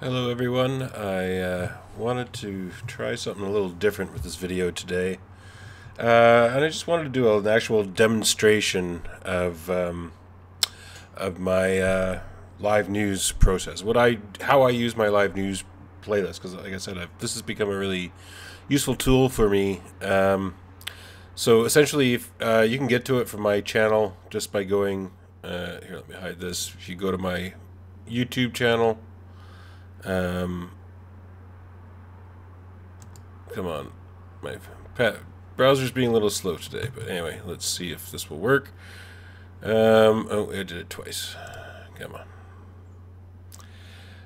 Hello everyone, I wanted to try something a little different with this video today. And I just wanted to do an actual demonstration of my live news process. How I use my live news playlist, because like I said, this has become a really useful tool for me. So essentially, you can get to it from my channel just by going, here, let me hide this. If you go to my YouTube channel, come on, my browser's being a little slow today, but anyway, let's see if this will work. Oh, I did it twice. Come on.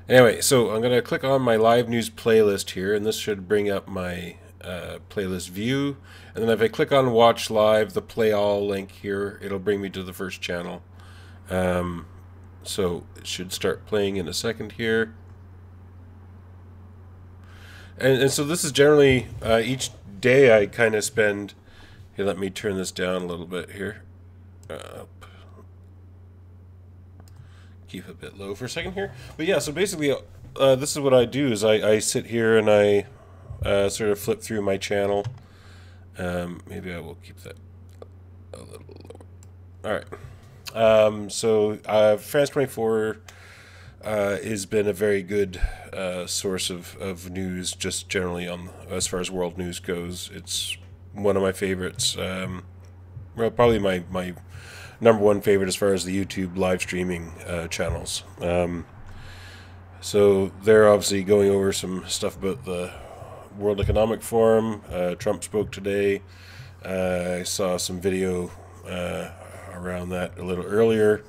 Anyway, so I'm gonna click on my live news playlist here, and this should bring up my playlist view. And then if I click on watch live, the play all link here, it'll bring me to the first channel. So it should start playing in a second here. And so this is generally each day I kind of spend. Here, let me turn this down a little bit here. Up. Keep it a bit low for a second here. But yeah, so basically this is what I do is I sit here and I sort of flip through my channel. Maybe I will keep that a little lower. Alright. So France 24 has been a very good source of news, just generally on as far as world news goes. It's one of my favorites. Well, probably my number one favorite as far as the YouTube live streaming channels. So they're obviously going over some stuff about the World Economic Forum. Trump spoke today. I saw some video around that a little earlier.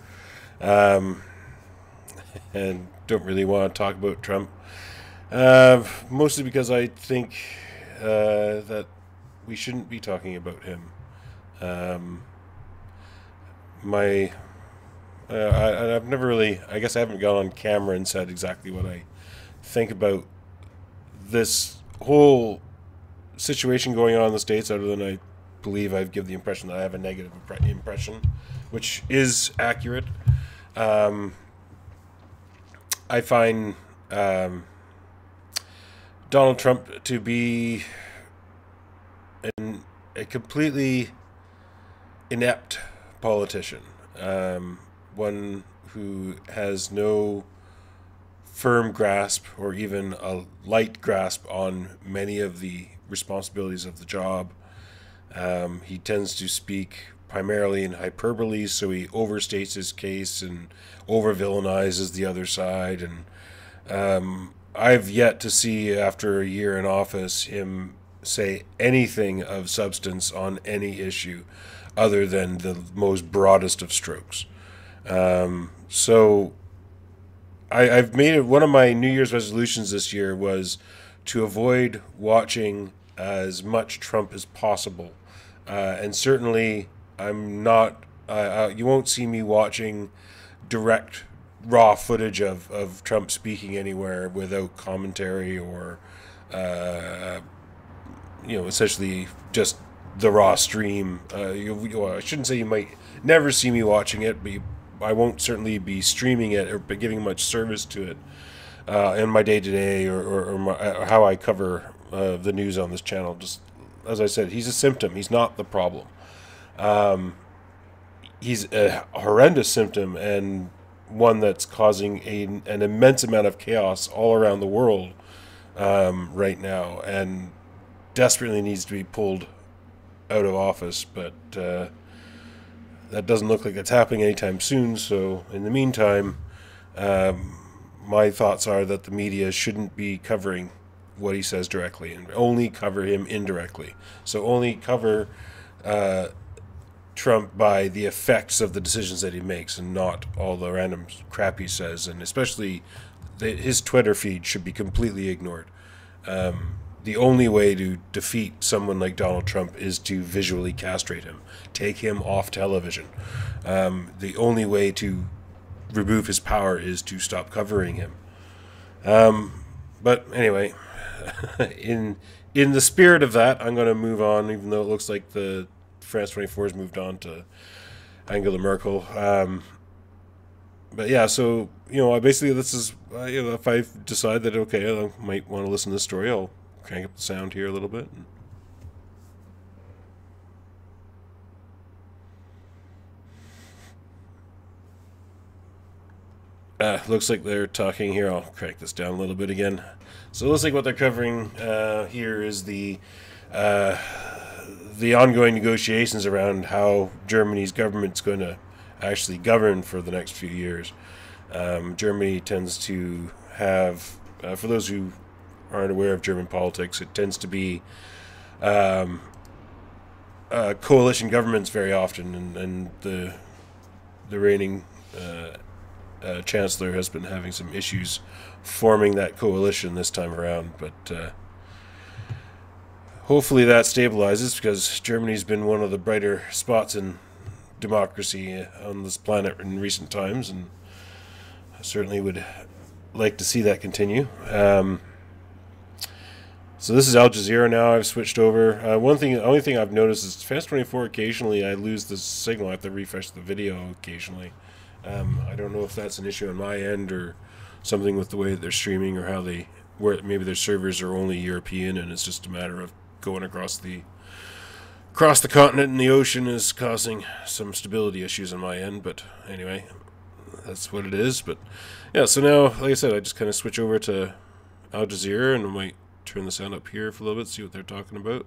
And don't really want to talk about Trump. Mostly because I think that we shouldn't be talking about him. I've never really, I guess I haven't gone on camera and said exactly what I think about this whole situation going on in the States, other than I believe I've given the impression that I have a negative impression, which is accurate. I find Donald Trump to be a completely inept politician, one who has no firm grasp or even a light grasp on many of the responsibilities of the job. He tends to speak primarily in hyperbole, so he overstates his case and over-villainizes the other side. And I've yet to see, after a year in office, him say anything of substance on any issue other than the most broadest of strokes. So I've made it one of my New Year's resolutions this year was to avoid watching as much Trump as possible. And certainly I'm not, you won't see me watching direct raw footage of Trump speaking anywhere without commentary or, essentially just the raw stream. I shouldn't say you might never see me watching it, but I won't certainly be streaming it or giving much service to it in my day-to-day or how I cover the news on this channel. Just as I said, he's a symptom. He's not the problem. He's a horrendous symptom and one that's causing an immense amount of chaos all around the world right now, and desperately needs to be pulled out of office. But that doesn't look like it's happening anytime soon. So in the meantime, my thoughts are that the media shouldn't be covering what he says directly and only cover him indirectly. So only cover Trump by the effects of the decisions that he makes and not all the random crap he says. And especially his Twitter feed should be completely ignored. The only way to defeat someone like Donald Trump is to visually castrate him, take him off television. The only way to remove his power is to stop covering him. But anyway, in the spirit of that, I'm going to move on, even though it looks like the France 24 has moved on to Angela Merkel. but yeah, so basically this is if I decide that okay, I might want to listen to this story, I'll crank up the sound here a little bit. Looks like they're talking here. I'll crank this down a little bit again. So it looks like what they're covering here is uh, the ongoing negotiations around how Germany's government's going to actually govern for the next few years. Germany tends to have, for those who aren't aware of German politics, it tends to be coalition governments very often, and the reigning chancellor has been having some issues forming that coalition this time around, but hopefully that stabilizes because Germany's been one of the brighter spots in democracy on this planet in recent times, and I certainly would like to see that continue. So this is Al Jazeera now. I've switched over. The only thing I've noticed is Fence24. Occasionally, I lose the signal. I have to refresh the video occasionally. I don't know if that's an issue on my end or something with the way that they're streaming, or where maybe their servers are only European and it's just a matter of going across the continent and the ocean is causing some stability issues on my end. But anyway, that's what it is. But yeah, so now, like I said, I just kind of switch over to Al Jazeera, and I might turn the sound up here for a little bit, see what they're talking about.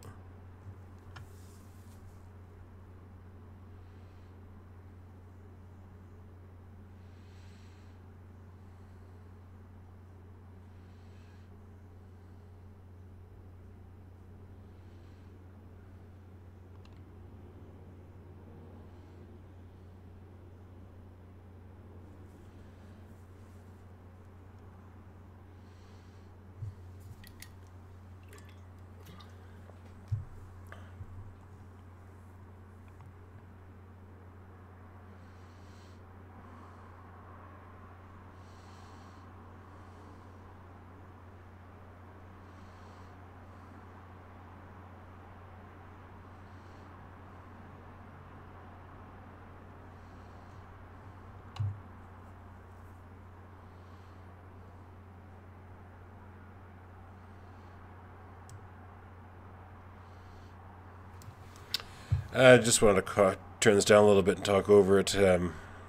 I just wanted to turn this down a little bit and talk over it.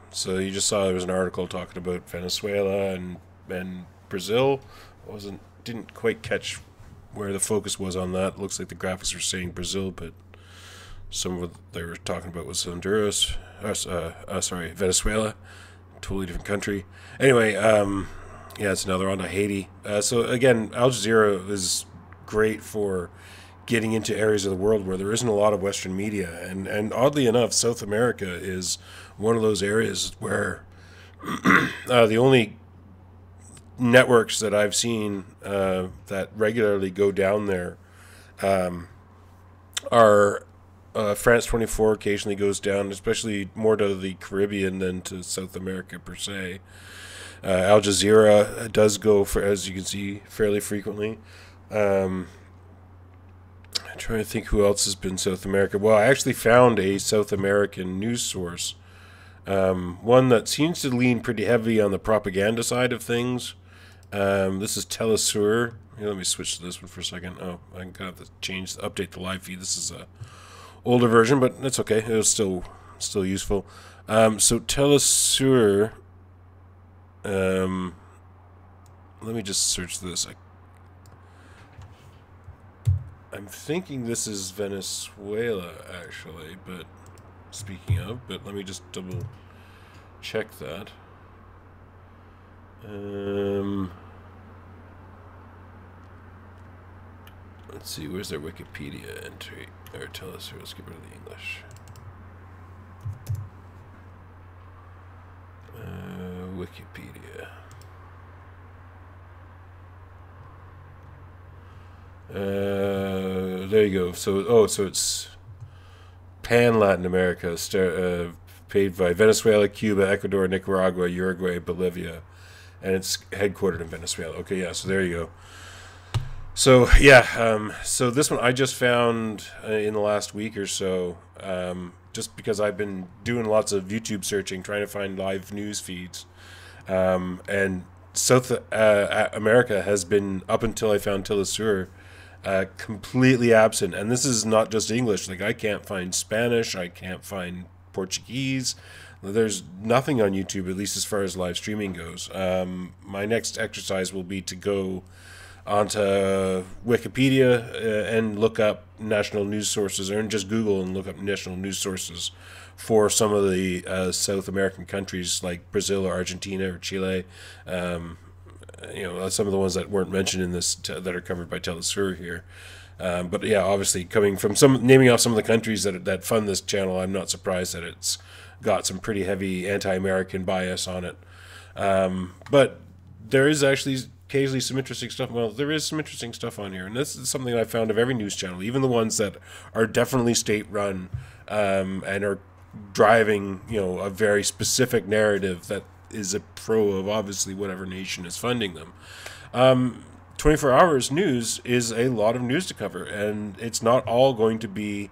So you just saw there was an article talking about Venezuela and Brazil. Didn't quite catch where the focus was on that. Looks like the graphics were saying Brazil, but some of what they were talking about was Honduras. Venezuela, totally different country. Anyway, yeah, it's another on to Haiti. So again, Al Jazeera is great for getting into areas of the world where there isn't a lot of Western media, and oddly enough, South America is one of those areas where the only networks that I've seen that regularly go down there are France 24 occasionally goes down, especially more to the Caribbean than to South America per se. Al Jazeera does go, for, as you can see, fairly frequently. I'm trying to think who else has been South America. Well, I actually found a South American news source, one that seems to lean pretty heavy on the propaganda side of things. This is Telesur. Here, let me switch to this one for a second. Oh, I'm gonna have to update the live feed. This is a older version, but it's okay. It was still useful. So Telesur. Let me just search this. I'm thinking this is Venezuela, actually, but speaking of, but let me just double check that. Let's see, where's their Wikipedia entry? Or tell us, let's get rid of the English. Wikipedia. There you go. So it's Pan Latin America, paid by Venezuela, Cuba, Ecuador, Nicaragua, Uruguay, Bolivia, and it's headquartered in Venezuela. Okay, yeah. So there you go. So yeah, so this one I just found in the last week or so. just because I've been doing lots of YouTube searching, trying to find live news feeds. And South America has been, up until I found Telesur, completely absent. And this is not just English. Like, I can't find Spanish, I can't find Portuguese. There's nothing on YouTube, at least as far as live streaming goes. My next exercise will be to go onto Wikipedia and look up national news sources, or just Google and look up national news sources for some of the South American countries like Brazil or Argentina or Chile. Some of the ones that weren't mentioned in this that are covered by Telesur here. But yeah, obviously, coming from naming off some of the countries that fund this channel, I'm not surprised that it's got some pretty heavy anti-American bias on it. But there is actually occasionally some interesting stuff. Well, there is some interesting stuff on here, and this is something I found of every news channel, even the ones that are definitely state-run and are driving, a very specific narrative that is a pro of obviously whatever nation is funding them. 24 hours news is a lot of news to cover, and it's not all going to be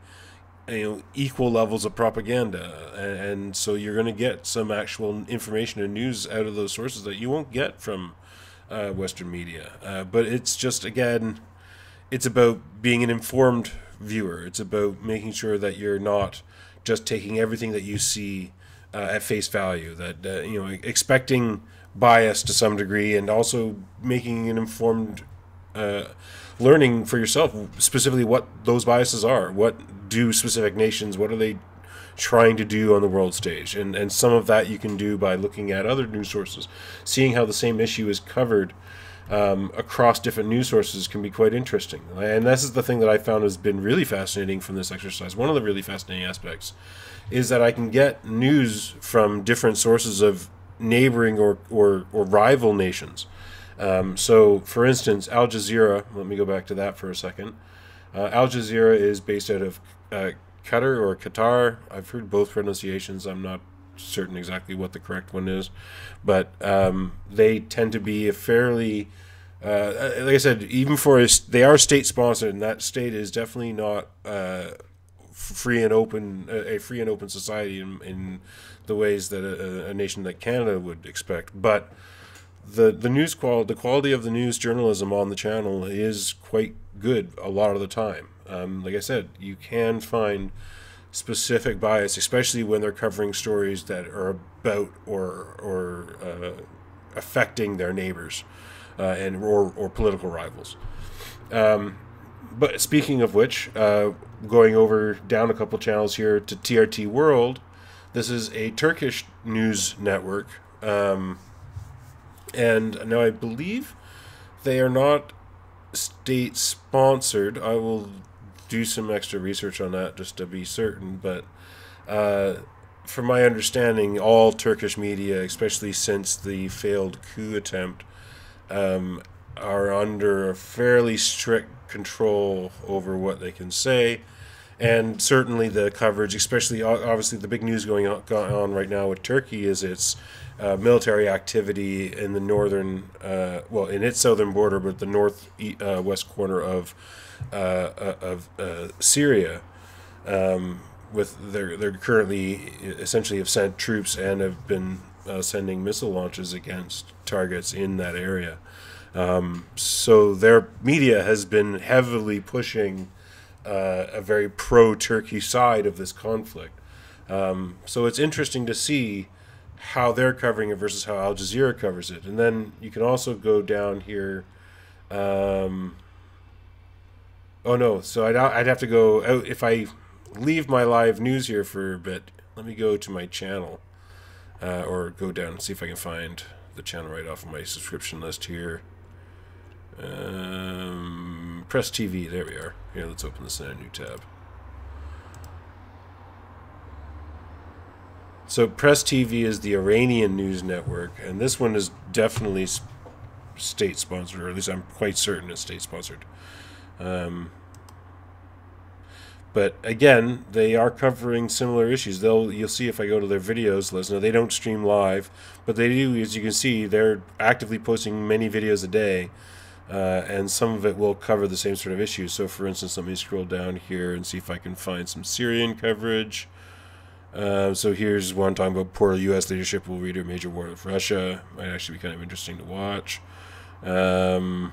equal levels of propaganda, and so you're going to get some actual information and news out of those sources that you won't get from Western media. But it's just, again, it's about being an informed viewer. It's about making sure that you're not just taking everything that you see at face value, that expecting bias to some degree, and also making an informed learning for yourself, specifically what those biases are. What do specific nations, what are they trying to do on the world stage? And some of that you can do by looking at other news sources. Seeing how the same issue is covered across different news sources can be quite interesting. And this is the thing that I found has been really fascinating from this exercise. One of the really fascinating aspects is that I can get news from different sources of neighboring or rival nations. So, for instance, Al Jazeera, let me go back to that for a second. Al Jazeera is based out of Qatar or Qatar. I've heard both pronunciations. I'm not certain exactly what the correct one is. But they tend to be a fairly, like I said, even they are state-sponsored, and that state is definitely not a free and open society in the ways that a nation like Canada would expect. But the quality of the news journalism on the channel is quite good a lot of the time. Like I said, you can find specific bias, especially when they're covering stories that are about or affecting their neighbors or political rivals. But speaking of which, going over down a couple channels here to TRT World, this is a Turkish news network. And now I believe they are not state-sponsored. I will do some extra research on that just to be certain. But from my understanding, all Turkish media, especially since the failed coup attempt, are under a fairly strict control over what they can say. And certainly the coverage, especially obviously the big news going on right now with Turkey, is its military activity in the northern, in its southern border, but the northwest corner of Syria. With they're currently essentially have sent troops and have been sending missile launches against targets in that area. So their media has been heavily pushing a very pro-Turkey side of this conflict. So it's interesting to see how they're covering it versus how Al Jazeera covers it. And then you can also go down here. So I'd have to go out. If I leave my live news here for a bit, let me go to my channel or go down and see if I can find the channel right off of my subscription list here. Press TV, there we are. Here, let's open this in a new tab. So Press TV is the Iranian news network, and this one is definitely state-sponsored, or at least I'm quite certain it's state-sponsored. But again, they are covering similar issues. You'll see if I go to their videos list. Now, they don't stream live, but they do, as you can see, they're actively posting many videos a day. And some of it will cover the same sort of issues. So, for instance, let me scroll down here and see if I can find some Syrian coverage. So here's one talking about poor U.S. leadership will lead to a major war with Russia. Might actually be kind of interesting to watch. But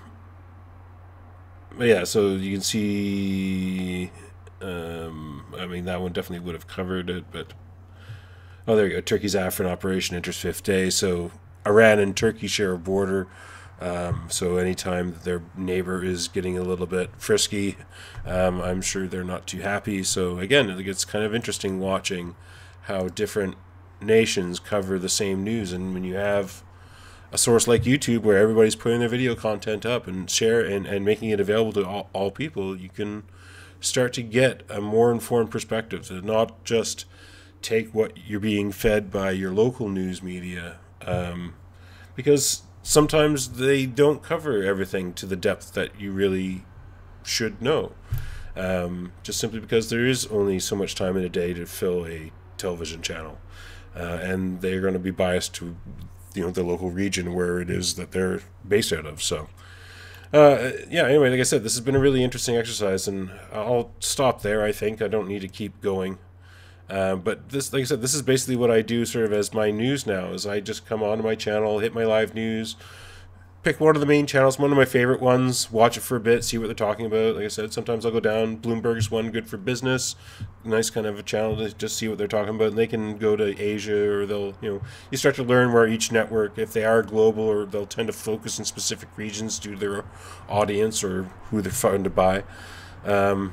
yeah, so you can see. I mean, that one definitely would have covered it, but oh, there you go. Turkey's Afrin operation enters fifth day. So Iran and Turkey share a border. So anytime their neighbor is getting a little bit frisky, I'm sure they're not too happy. So again, it's kind of interesting watching how different nations cover the same news. And when you have a source like YouTube where everybody's putting their video content up and share and making it available to all people, you can start to get a more informed perspective, to not just take what you're being fed by your local news media, because sometimes they don't cover everything to the depth that you really should know, just simply because there is only so much time in a day to fill a television channel, and they're going to be biased to the local region where it is that they're based out of. So yeah, anyway, like I said, this has been a really interesting exercise, and I'll stop there. I think I don't need to keep going. But this, like I said, this is basically what I do sort of as my news now, is I just come onto my channel, hit my live news, pick one of the main channels, one of my favorite ones, watch it for a bit, see what they're talking about. Like I said, sometimes I'll go down. Bloomberg's one, good for business, nice kind of a channel to just see what they're talking about. And they can go to Asia, or they'll, you start to learn where each network, if they are global, or they'll tend to focus in specific regions due to their audience or who they're funded by.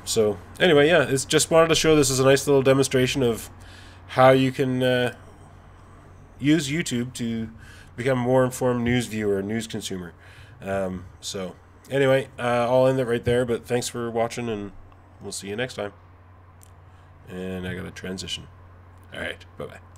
So anyway, yeah, it's just wanted to show this as a nice little demonstration of how you can use YouTube to become a more informed news viewer, news consumer. So anyway, I'll end it right there, but thanks for watching, and we'll see you next time. And I got to transition. All right, bye-bye.